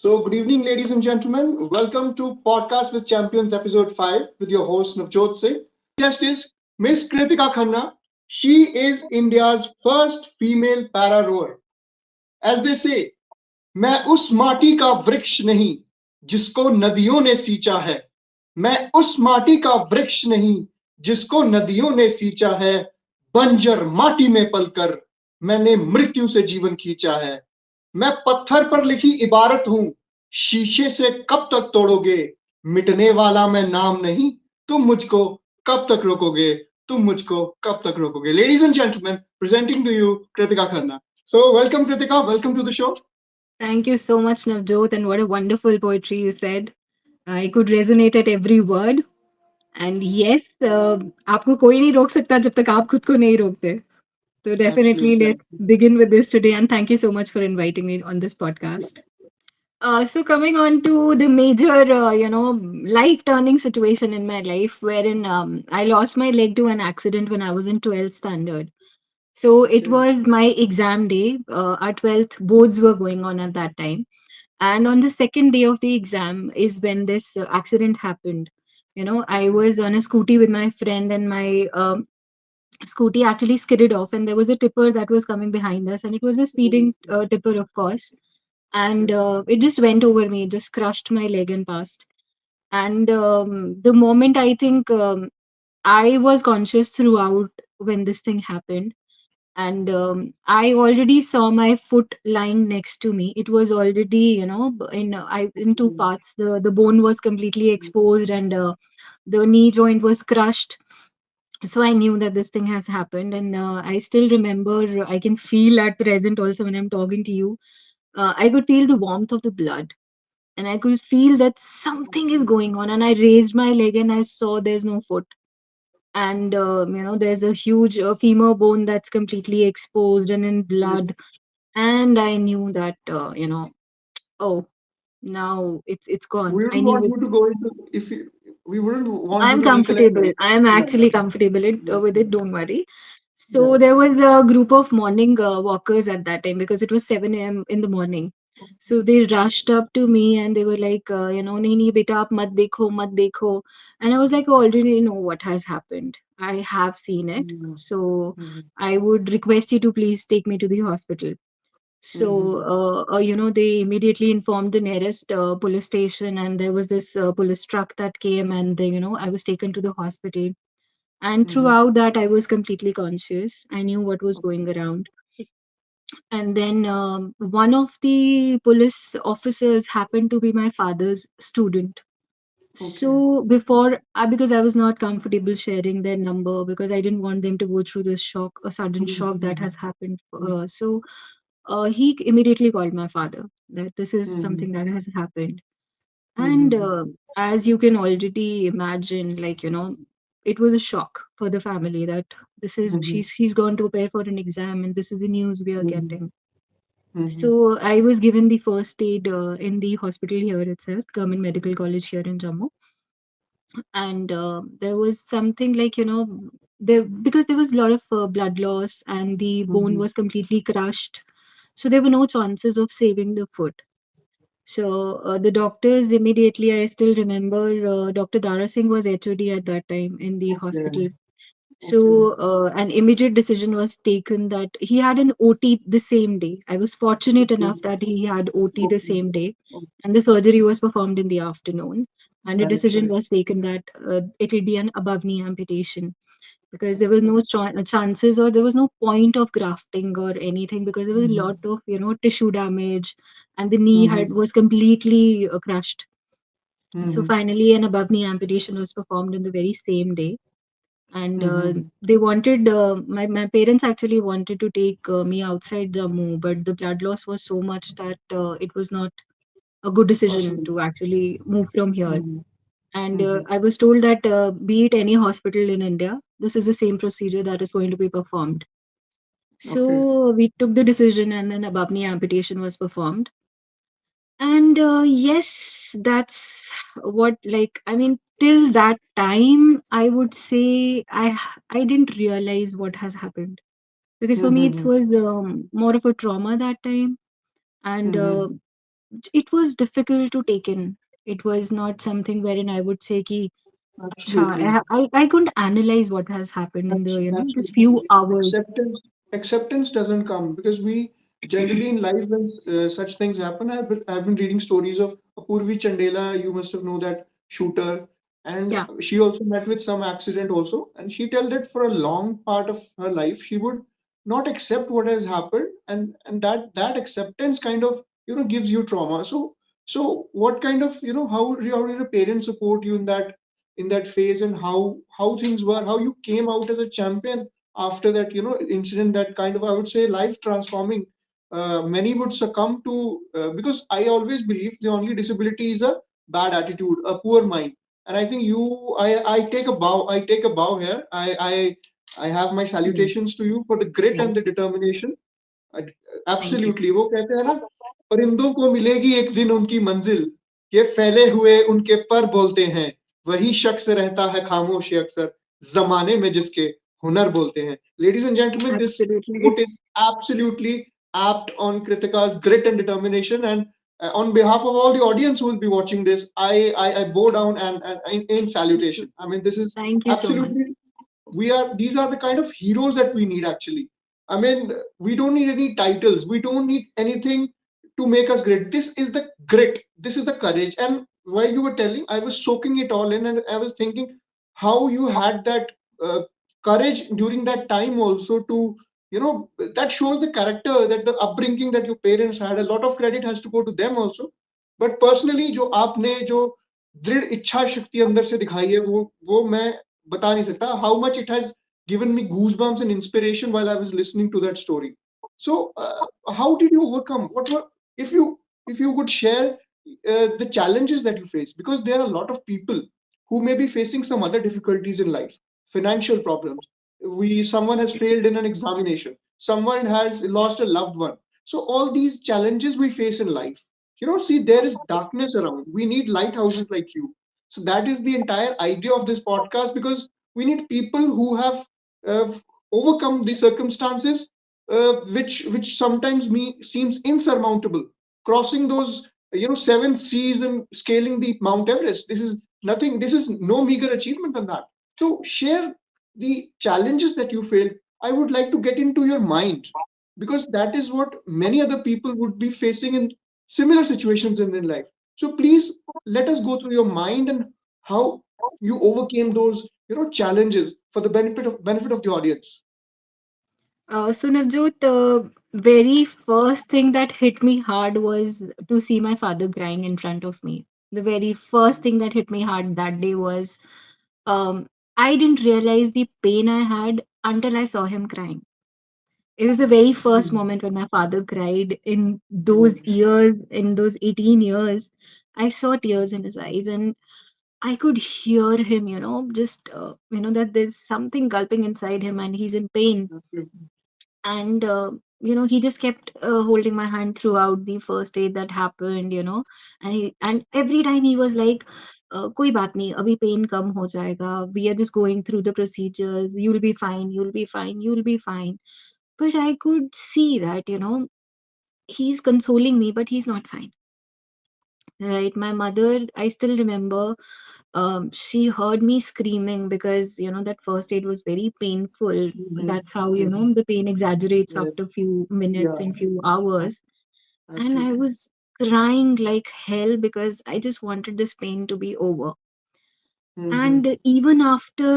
So, good evening, ladies and gentlemen. Welcome to Podcast with Champions, episode 5, with your host Navjot Singh. Guest is Miss Kritika Khanna. She is India's first female para rower. As they say, मैं उस माटी का वृक्ष नहीं जिसको नदियों ने सींचा है. मैं उस माटी का वृक्ष नहीं जिसको नदियों ने सींचा है. बंजर माटी में पलकर मैंने मृत्यु से जीवन खींचा है. मैं पत्थर पर लिखी इबारत हूं, शीशे से कब तक तोड़ोगे. मिटने वाला मैं नाम नहीं, तुम मुझको कब तक रोकोगे. तुम मुझको कब तक रोकोगे. Ladies and gentlemen, presenting to you Kritika Khanna. So, welcome Kritika, welcome to the show. Thank you so much, Navjot, and what a wonderful poetry you said. I could resonate at every word. And yes, आपको कोई नहीं रोक सकता जब तक आप खुद को नहीं रोकते. So definitely, Absolutely. let's begin with this today. And thank you so much for inviting me on this podcast. So coming on to the major, life-turning situation in my life, wherein I lost my leg to an accident when I was in 12th standard. So it Okay. was my exam day. Our 12th boards were going on at that time. And on the second day of the exam is when this accident happened. I was on a scooty with my friend, and my scooty actually skidded off, and there was a tipper that was coming behind us, and it was a speeding tipper, of course. And Okay. it just went over me, it just crushed my leg and passed. And the moment I think I was conscious throughout when this thing happened, and I already saw my foot lying next to me. It was already, in two Mhm. parts. The bone was completely exposed, and the knee joint was crushed. So I knew that this thing has happened, and I still remember. I can feel at present also when I'm talking to you. I could feel the warmth of the blood, and I could feel that something is going on. And I raised my leg, and I saw there's no foot, and there's a huge femur bone that's completely exposed and in blood. And I knew that oh, now it's gone. We I wouldn't knew want it. you to go into if you, we wouldn't want you I'm to recollect comfortable. it. I'm Yeah, actually comfortable with it. Don't worry. So yeah. there was a group of morning walkers at that time because it was 7 a.m. in the morning. So they rushed up to me and they were like, nahi nahi beta, aap mat dekho. And I was like, I already know what has happened. I have seen it. Mhm. So Mhm. I would request you to please take me to the hospital. So, Mhm. they immediately informed the nearest police station, and there was this police truck that came, and I was taken to the hospital. And Mhm. throughout that, I was completely conscious. I knew what was Okay. going around. And then one of the police officers happened to be my father's student. Okay. So because I was not comfortable sharing their number because I didn't want them to go through this shock, a sudden shock that Mhm. has happened. Mhm. He immediately called my father that this is Mhm. something that has happened. And Mhm. as you can already imagine, it was a shock for the family that this is Mhm. she's gone to prepare for an exam and this is the news we are Mhm. getting. Mhm. So I was given the first aid in the hospital here itself, Government Medical College here in Jammu. And there was something like there because there was a lot of blood loss and the bone Mhm. was completely crushed, so there were no chances of saving the foot. So the doctors immediately, I still remember, Dr. Dara Singh was HOD at that time in the Okay. hospital. Okay. So an immediate decision was taken that he had an OT the same day. I was fortunate Okay. enough that he had OT the Okay. same day, Okay. and the surgery was performed in the afternoon. And a That is decision correct. was taken that it will be an above knee amputation because there was no chances or there was no point of grafting or anything because there was a lot Mhm. of tissue damage, and the knee had Mhm. was completely crushed. So Mhm. finally an above knee amputation was performed on the very same day. And Mhm. they wanted my parents actually wanted to take me outside Jammu, but the blood loss was so much that it was not a good decision Possible. to actually move from here. Mhm. And Mhm. I was told that be it any hospital in India, this is the same procedure that is going to be performed. Okay. So we took the decision, and then above knee amputation was performed. And yes, that's what, like, I mean, till that time, I would say I didn't realize what has happened because for me it Mhm. was more of a trauma that time. And Mhm. it was difficult to take in. It was not something wherein I would say ki, acha, Absolutely. I couldn't analyze what has happened in the, this few Absolutely. hours. Acceptance doesn't come because we generally in life when such things happen. I've been reading stories of Apurvi Chandela. You must have know that shooter, and Yeah. she also met with some accident also. And she told that for a long part of her life, she would not accept what has happened, and that acceptance kind of gives you trauma. So what kind of how did your parents support you in that phase, and how things were, how you came out as a champion after that incident, that kind of, I would say, life transforming. Many would succumb to, because I always believe the only disability is a bad attitude, a poor mind. And I think I take a bow here. I have my Mm. salutations to you for the grit Thank and the you. determination. Thank you. Absolutely, वो कहते हैं ना, परिंदों को मिलेगी एक दिन उनकी मंजिल, ये फैले हुए उनके पर बोलते हैं, वही शख्स रहता है खामोश ये अक्सर, जमाने में जिसके हुनर बोलते हैं. Ladies and gentlemen, this Absolutely. quote is absolutely apt on Kritika's grit and determination. And on behalf of all the audience who will be watching this, I bow down and in salutation. I mean, this is Thank you so much. absolutely, these are the kind of heroes that we need actually. I mean, we don't need any titles, we don't need anything to make us great. This is the grit, this is the courage. And while you were telling, I was soaking it all in, and I was thinking how you had that uh, courage during that time also to, that shows the character, that the upbringing that your parents had. A lot of credit has to go to them also. But personally, जो आपने जो दृढ़ इच्छा शक्ति अंदर से दिखाई है, वो मैं बता नहीं सकता. How much it has given me goosebumps and inspiration while I was listening to that story. So, how did you overcome? What were, if you could share the challenges that you face? Because there are a lot of people who may be facing some other difficulties in life, financial problems. Someone has failed in an examination. Someone has lost a loved one. So all these challenges we face in life, see, there is darkness around. We need lighthouses like you. So that is the entire idea of this podcast, because we need people who have uh, overcome the circumstances, which sometimes seems insurmountable, crossing those seven seas and scaling the Mount Everest. This is nothing. This is no meager achievement than that. So share the challenges that you failed. I would like to get into your mind, because that is what many other people would be facing in similar situations in life. So please let us go through your mind and how you overcame those challenges for the benefit of the audience. So Navjot, the very first thing that hit me hard was to see my father crying in front of me. The very first thing that hit me hard that day was, um, I didn't realize the pain I had until I saw him crying. It was the very first Mhm. moment when my father cried in those Right. years, in those 18 years. I saw tears in his eyes, and I could hear him, just, that there's something gulping inside him and he's in pain. Absolutely. And he just kept holding my hand throughout the first aid that happened, and every time he was like, koi baat nahi, abhi pain kam ho jayega, we are just going through the procedures, you'll be fine, you'll be fine, you'll be fine. But I could see that, he's consoling me, but he's not fine. Right, my mother, I still remember, she heard me screaming because that first aid was very painful. Mhm. That's how Mhm. the pain exaggerates Right. after few minutes Yeah, and few hours. And I absolutely. was crying like hell because I just wanted this pain to be over. Mhm. And even after,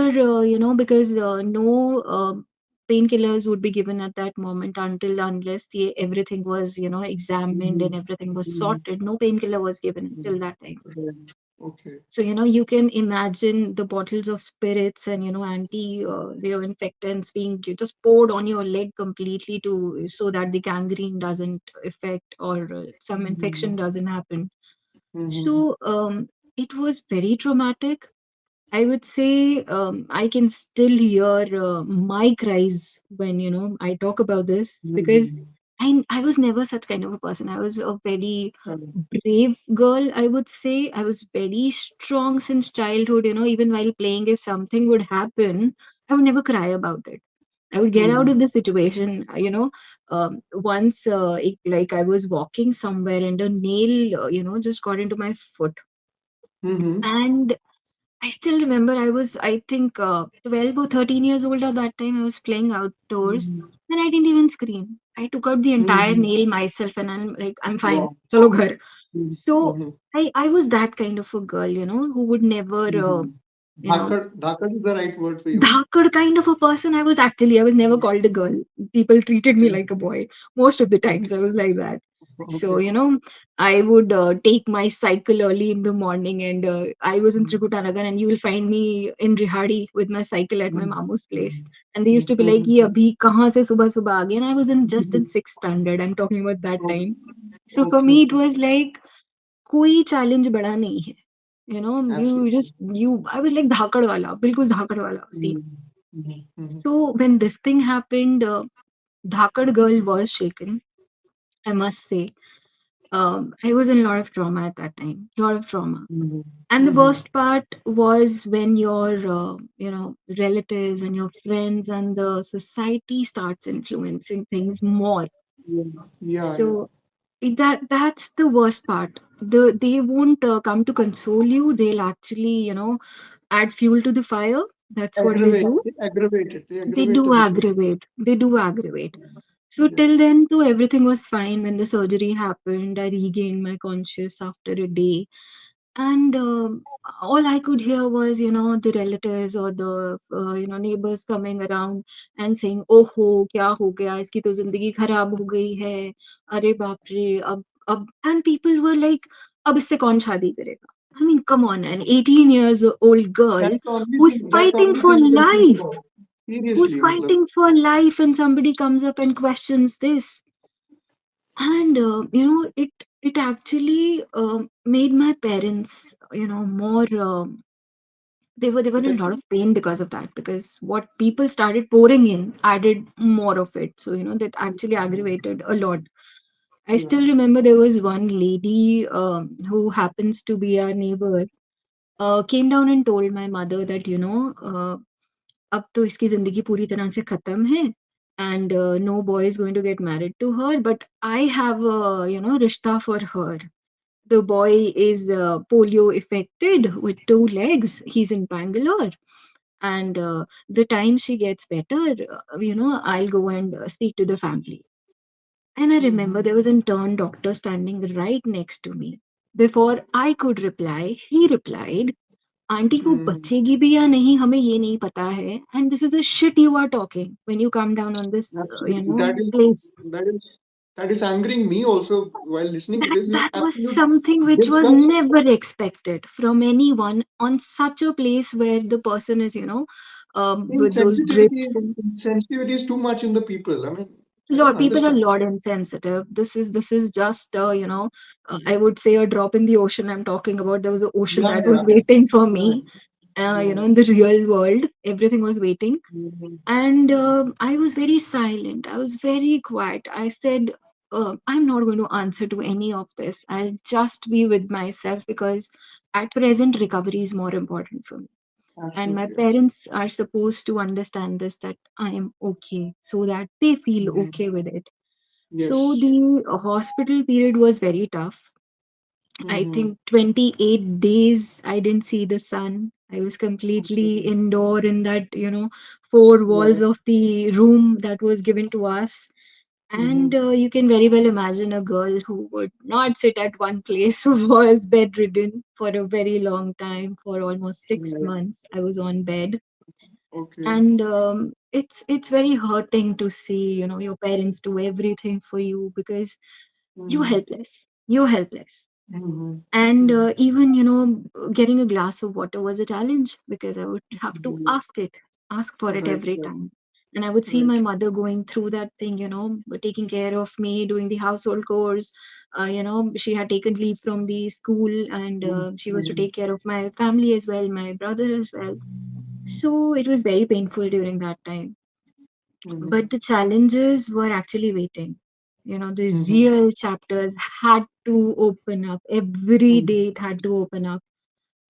because no painkillers would be given at that moment until unless everything was examined and Mhm. everything was Mhm. sorted, no painkiller was given until Mhm. that time. Right. Okay. So, you can imagine the bottles of spirits and, anti infectants being just poured on your leg completely to so that the gangrene doesn't affect or some infection Mhm. doesn't happen. Mhm. So, it was very traumatic. I would say I can still hear my cries when I talk about this because Mhm. I was never such kind of a person. I was a very Correct. brave girl, I would say. I was very strong since childhood. Even while playing, if something would happen, I would never cry about it. I would get out Mm-hmm. of the situation. Once, like I was walking somewhere and a nail, just got into my foot. Mm-hmm. And I still remember I was, I think, 12 or 13 years old at that time. I was playing outdoors Mm-hmm. and I didn't even scream. I took out the entire Mm-hmm. nail myself and I'm like, I'm fine. Wow. Chalo ghar. So Mm-hmm. I was that kind of a girl, who would never, Mm-hmm. you know, Dhakad is the right word for you. Dhakad kind of a person I was actually. I was never called a girl. People treated me Okay. like a boy. Most of the times Okay. I was like that. So, Okay. I would take my cycle early in the morning and I was in Trikutanagar and you will find me in Rihadi with my cycle at my mamu's place. And they used to be like, ye abhi kahan se subah subah aa gaye? And I was in just in sixth standard. I'm talking about that time. So for Okay. me, it was like, कोई challenge बड़ा नहीं है. Absolutely. I was like धाकड़ वाला, बिल्कुल धाकड़ वाला. See, Mhm. Mhm. Mhm. so when this thing happened, Dhakad girl was shaken, I must say. I was in a lot of trauma at that time, lot of trauma. Mhm. And the Mhm. worst part was when your, relatives and your friends and the society starts influencing things more. Yeah. Yeah. Yeah. So that's the worst part. They won't come to console you. They'll actually, add fuel to the fire. That's what they Aggravate. do. They aggravate it. They They aggravate the do situation. aggravate. They do aggravate. So Yes. till then, too, everything was fine. When the surgery happened, I regained my conscious after a day, and all I could hear was, the relatives or the, neighbors coming around and saying, "Oh ho, kya ho gaya? Iski to zindagi kharab ho gayi hai. Arey baap re, ab." And people were like, "Ab isse kaun shaadi karega?" I mean, come on, an 18 years old girl That's the only who's thing. That's the fighting only for thing you can think life, about. who's Seriously, matlab. fighting for life, and somebody comes up and questions this. And it actually made my parents, more, they were in a lot Protected. of pain because of that, because what people started pouring in added more of it, so that actually aggravated a lot. I Yeah. still remember there was one lady, who happens to be our neighbor, came down and told my mother that, अब तो इसकी ज़िंदगी पूरी तरह से ख़त्म है, and no boy is going to get married to her, but I have a, रिश्ता for her. The boy is polio affected with two legs. He's in Bangalore, and the time she gets better, I'll go and speak to the family. And I remember Mhm. there was a turn doctor standing right next to me. Before I could reply, he replied, aunty को Mhm. बचेगी भी या नहीं हमें ये नहीं पता है, and this is a shit you are talking when you come down on this, Absolutely. place. That is angering me also while listening to that this. This is that was absolute something which was disgust. never expected from anyone on such a place where the person is, with those Insensitivity, drips and insensitivity is too much in the people. I mean, I don't lot people are understand. lot insensitive. This is just, I would say a drop in the ocean. I'm talking about, there was an ocean Yeah, that was yeah, waiting for yeah, me, yeah. in the real world everything was waiting. Mhm. And I was very silent. I was very quiet. I said, I'm not going to answer to any of this. I'll just be with myself, because at present, recovery is more important for me. And my Absolutely, absolutely. parents are supposed to understand this, that I am okay, so that they feel Mhm. okay with it. So Yes. the hospital period was very tough. I Mhm. think 28 days I didn't see the sun. I was completely Okay. indoor in that, four walls Yeah. of the room that was given to us. And Mhm. you can very well imagine a girl who would not sit at one place, who was bedridden for a very long time, for almost six Right. months. I was on bed. Okay. And it's very hurting to see, your parents do everything for you, because you're Mhm. helpless. You're helpless. Mhm. And Mhm. even, getting a glass of water was a challenge, because I would have to Yeah. ask for it Right. every Right. time. And I would see Right. my mother going through that thing, taking care of me, doing the household chores. She had taken leave from the school, and she was to Mhm. take care of my family as well, my brother as well. So it was very painful during that time. Mhm. But the challenges were actually waiting. The Mhm. real chapters had to open up. Every Mhm. day it had to open up.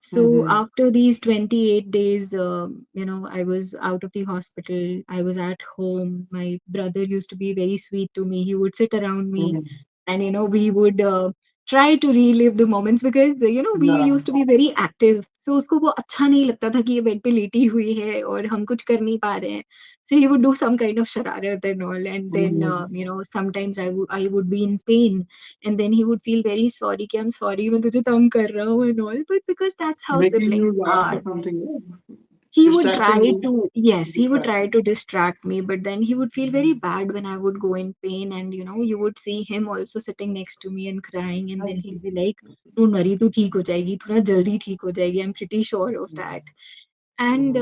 So Mm-hmm. after these 28 days, I was out of the hospital. I was at home. My brother used to be very sweet to me. He would sit around me, Mm-hmm. and we would try to relive the moments because we Yeah. used to be very active. So उसको वो अच्छा नहीं लगता था कि ये bed पे लेटी हुई है और हम कुछ कर नहीं पा रहे हैं. So he would do some kind of shararat and all, and then Mm-hmm. sometimes I would be in pain, and then he would feel very sorry कि I'm sorry मैं तुझे तंग कर रहा हूँ and all, but because that's how Making siblings you laugh or are. something, yeah. He would Distracting try you, to, yes, he would try distracting. to distract me, but then he would feel very bad when I would go in pain, and you would see him also sitting next to me and crying, and then he'll be like, "Don't worry, तू ठीक हो जाएगी, थोड़ा जल्दी ठीक हो जाएगी. I'm pretty sure of that." And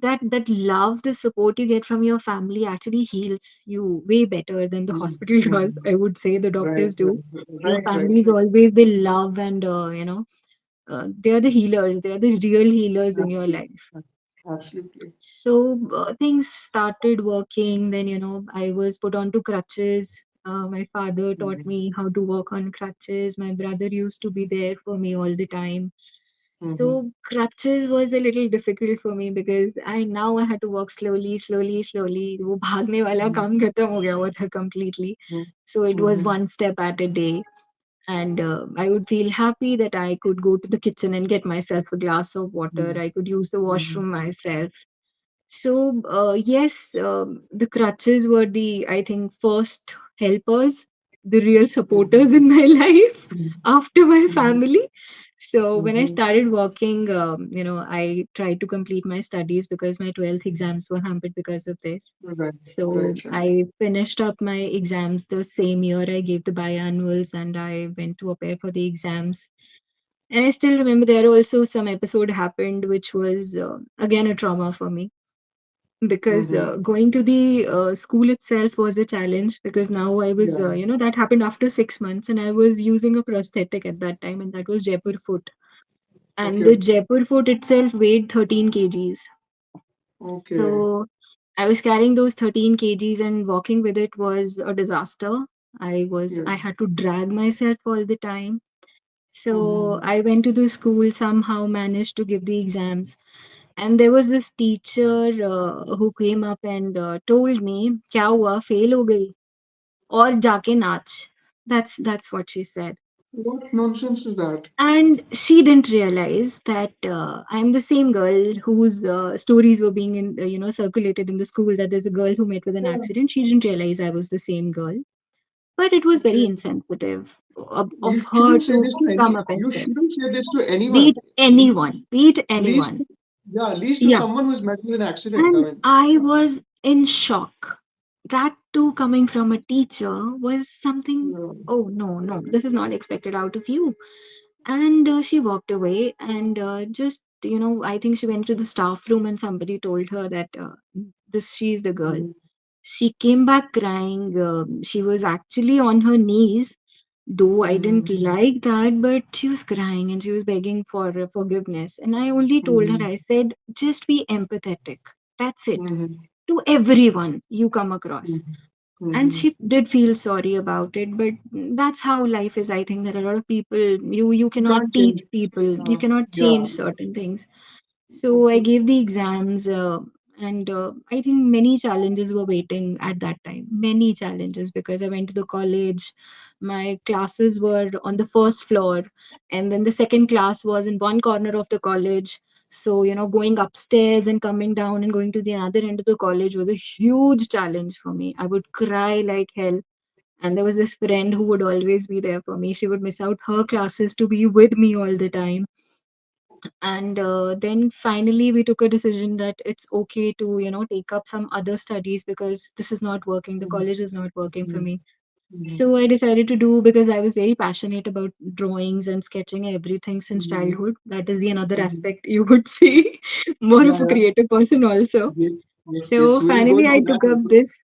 that love, the support you get from your family actually heals you way better than the hospital does. I would say the Right, doctors do. right, Your right, right, family is right. always the love, and they are the healers. They are the real healers in your Absolutely. life. Absolutely. So things started working. Then I was put onto crutches. My father taught Mm-hmm. me how to walk on crutches. My brother used to be there for me all the time. Mm-hmm. So crutches was a little difficult for me because I had to walk slowly, slowly, slowly. वो भागने वाला काम खत्म हो गया हुआ था completely. So it was Mm-hmm. one step at a day, and I would feel happy that I could go to the kitchen and get myself a glass of water. I could use the Mm-hmm. washroom myself. So, yes, the crutches were I think, first helpers, the real supporters Mm-hmm. in my life after my Mm-hmm. family. So, when I Mm-hmm. started working, I tried to complete my studies because my 12th exams were hampered because of this. Right, So, right, right. I finished up my exams the same year. I gave the biannuals and I went to appear for the exams. And I still remember there also some episode happened, which was again a trauma for me because Mm-hmm. going to the school itself was a challenge because now I was, Yeah. that happened after 6 months and I was using a prosthetic at that time, and that was Jaipur foot. And the Okay. Jaipur foot itself weighed 13 kgs. Okay. So I was carrying those 13 kgs and walking with it was a disaster. I Yeah. had to drag myself all the time. So Mm-hmm. I went to the school, somehow managed to give the exams. And there was this teacher who came up and told me, क्या हुआ, fail हो गई और जाके नाच. That's what she said. What nonsense is that? And she didn't realize that I'm the same girl whose stories were being circulated in the school, that there's a girl who met with an Yeah. accident. She didn't realize I was the same girl, but it was very Okay. insensitive of You her shouldn't say to this to come any. up and You say, shouldn't say this to anyone. beat anyone, beat Least, anyone. yeah, least to Yeah. someone who's met with an accident. I And mean, I was in shock. That too coming from a teacher was something, yeah. oh no, no, this is not expected out of you. And she walked away and just, I think she went to the staff room and somebody told her that she's the girl. Mhm. She came back crying. She was actually on her knees, though I didn't Mhm. like that, but she was crying and she was begging for forgiveness. And I only told her, Mhm. I said, just be empathetic. That's it, Mhm. to everyone you come across. Mhm. And Mhm. she did feel sorry about it, but that's how life is. I think there are a lot of people, you You cannot can't teach change. people, you Uh, cannot yeah. change certain things. So I Absolutely. gave the exams, and I think many challenges were waiting at that time. Many challenges because I went to the college. My classes were on the first floor, and then the second class was in one corner of the college. So, going upstairs and coming down and going to the other end of the college was a huge challenge for me. I would cry like hell. And there was this friend who would always be there for me. She would miss out her classes to be with me all the time. And then finally we took a decision that it's okay to take up some other studies because this is not working, the Mhm. college is not working for Mhm. me. Mhm. So I decided to do, because I was very passionate about drawings and sketching everything since Mhm. childhood. That is the another Mhm. aspect you would see. More Yeah, of a yeah. creative person also. Yes, yes, yes. So We'll go finally I into that took up later. this.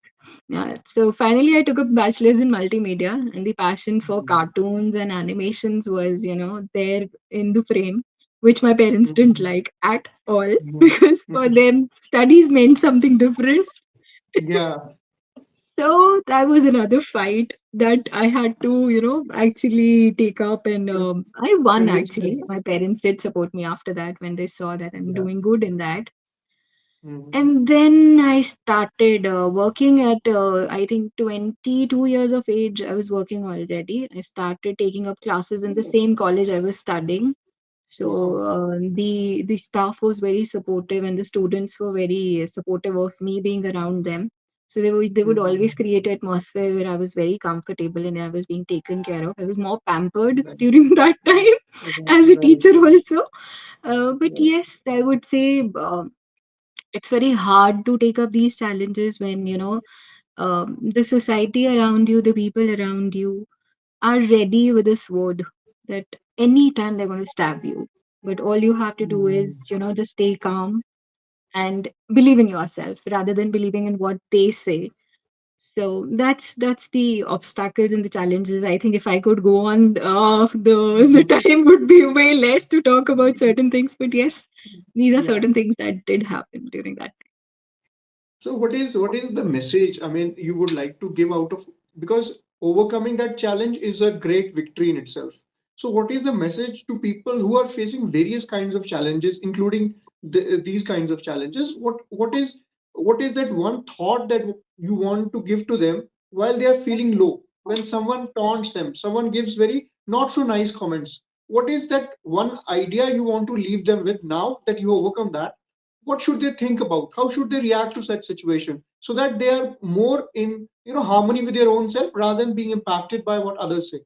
Yeah, so finally I took up bachelor's in multimedia, and the passion for Mhm. cartoons and animations was, there in the frame, which my parents didn't Mhm. like at all Mhm. because for Mhm. them studies meant something different. Yeah. So that was another fight that I had to, actually take up, and I won Convince actually. them. My parents did support me after that when they saw that I'm Yeah. doing good in that. Mhm. And then I started working at, I think, 22 years of age. I was working already. I started taking up classes in the Oh, same college I was studying. So wow. the staff was very supportive, and the students were very supportive of me being around them. So they would always Mhm. create an atmosphere where I was very comfortable and I was being taken care of. I was more pampered during that time as a Right. teacher also. But Right. yes, I would say it's very hard to take up these challenges when the society around you, the people around you are ready with a sword that anytime they're going to stab you. But all you have to do Mhm. is, just stay calm and believe in yourself rather than believing in what they say. So that's the obstacles and the challenges. I think if I could go on, the Mhm. time would be way less to talk about certain things. But yes, these are Yeah. certain things that did happen during that. So what is the message, I mean, you would like to give out of, because overcoming that challenge is a great victory in itself. So what is the message to people who are facing various kinds of challenges, including these kinds of challenges? What is that one thought that you want to give to them while they are feeling low? When someone taunts them, someone gives very not so nice comments. What is that one idea you want to leave them with now that you overcome that? What should they think about? How should they react to such situation so that they are more in harmony with their own self rather than being impacted by what others say?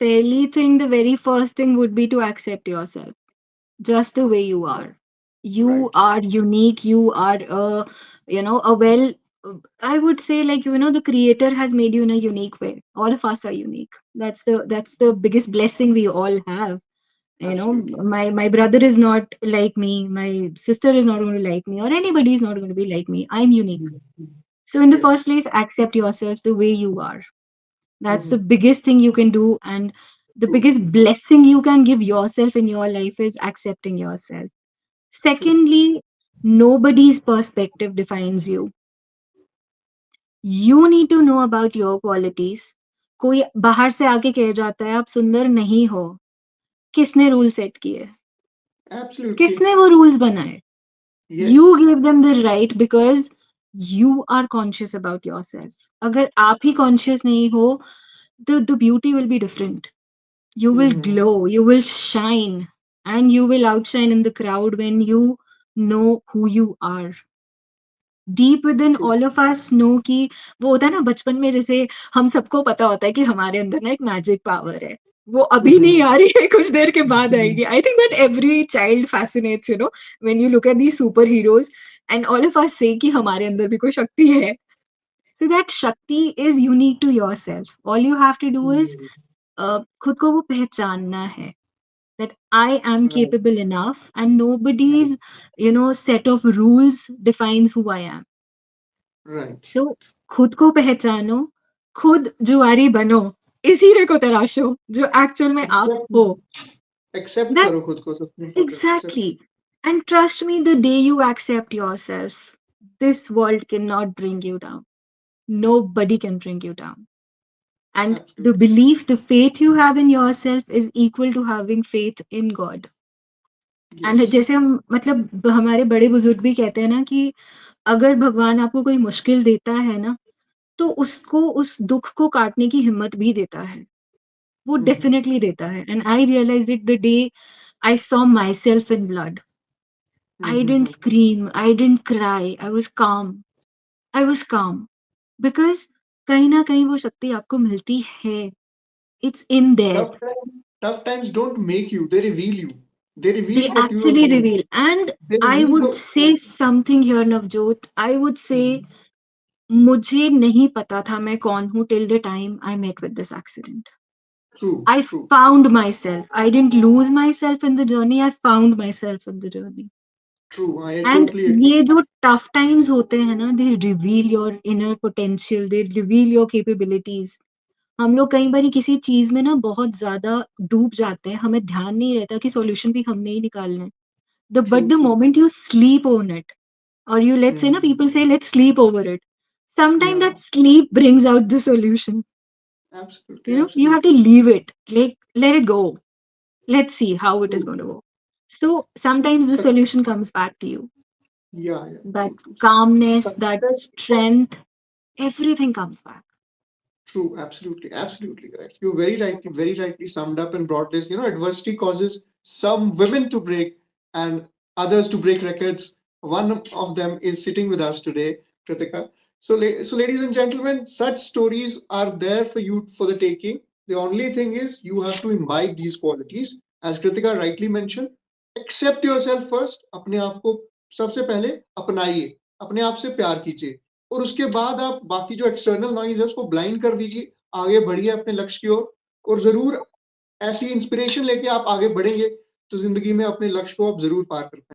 Fairly think the very first thing would be to accept yourself just the way you Right. are. You Right. are unique. You are a well. I would say, like, the creator has made you in a unique way. All of us are unique. That's the biggest blessing we all have. Absolutely. My brother is not like me. My sister is not going to like me, or anybody is not going to be like me. I'm unique. Mhm. So in the first Yes. place, accept yourself the way you are. That's the Mhm. biggest thing you can do. And the True. biggest blessing you can give yourself in your life is accepting yourself. True. Secondly, nobody's perspective defines you. You need to know about your qualities. कोई बाहर से आके कह जाता है आप सुंदर नहीं हो, किसने रूल सेट किए, Absolutely. किसने वो रूल्स बनाए? You Yes. give them the right because you are conscious about yourself. अगर आप ही conscious नहीं हो, the beauty will be different. You will Mhm. glow, you will shine, and you will outshine in the crowd when you know who you are. Deep within True. all of us know कि वो होता है ना बचपन में, जैसे हम सबको पता होता है कि हमारे अंदर ना एक मैजिक पावर है, वो अभी नहीं Mhm. आ रही है, कुछ देर के बाद Mhm. आएगी. I think that every child fascinates, when you look at the super heroes and all of us से कि हमारे अंदर भी कोई शक्ति है. So that Shakti is unique to yourself. All you have to do is Mhm. खुद को वो पहचानना है that I am Right. capable enough, and Right. nobody's set of rules defines who I am. Right. So खुद को पहचानो, खुद जुआरी बनो, इस हीरे को तराशो जो एक्चुअल में आप Accept. हो. Accept करो That's खुद को, सबसे important. Accept. exactly. And trust me, the day you accept yourself, this world cannot bring you down. Nobody can bring you down. And the Absolutely. belief, the faith you have in yourself is equal to having faith in God. And Yes. जैसे हम मतलब हमारे बड़े बुजुर्ग भी कहते हैं ना कि अगर भगवान आपको कोई मुश्किल देता है ना, तो उसको उस दुःख को काटने की हिम्मत भी देता है। वो Mhm. डेफ़िनेटली देता है, and I realised it the day I saw myself in blood. I didn't Mhm. Scream, I didn't cry, I was calm because कहीं न कहीं वो शक्ति आपको मिलती है. It's in there. Tough times don't make you, they reveal you. They They reveal that you are actually who. reveal. And They I reveal would the say something here, Navjot. I would say Mhm. मुझे नहीं पता था मैं कौन हूँ till the time I met with this accident. True, I true, found myself. I didn't lose myself in the journey. I found myself in the journey. true. I And totally agree. ये जो tough times होते हैं ना, they reveal your inner potential. They reveal your capabilities. हम लोग कई बारी किसी चीज में ना बहुत ज्यादा डूब जाते हैं, हमें ध्यान नहीं रहता कि सॉल्यूशन भी हमने ही निकालना है. But True, the true. moment you sleep on it, or you, let's say na, Mhm. people say let's sleep over it. Sometimes Yeah, that sleep brings out the solution. absolutely, You know, you have to absolutely. leave it, like let it go. Let's see how it is True. going to go. So So, sometimes the solution comes back to you. yeah, yeah, That true, true. calmness, that Success. strength, everything comes back. True, absolutely, absolutely correct. You very rightly summed up and brought this. Adversity causes some women to break and others to break records. One of them is sitting with us today, Kritika. So, ladies and gentlemen, such stories are there for you for the taking. The only thing is you have to imbibe these qualities. As Kritika rightly mentioned, accept yourself first. अपने आप को सबसे पहले अपनाइए, अपने आप से प्यार कीजिए और उसके बाद आप बाकी जो एक्सटर्नल नॉइज है उसको ब्लाइंड कर दीजिए, आगे बढ़िए अपने लक्ष्य की ओर और जरूर ऐसी इंस्पिरेशन लेके आप आगे बढ़ेंगे तो जिंदगी में अपने लक्ष्य को आप जरूर पार कर पाएंगे।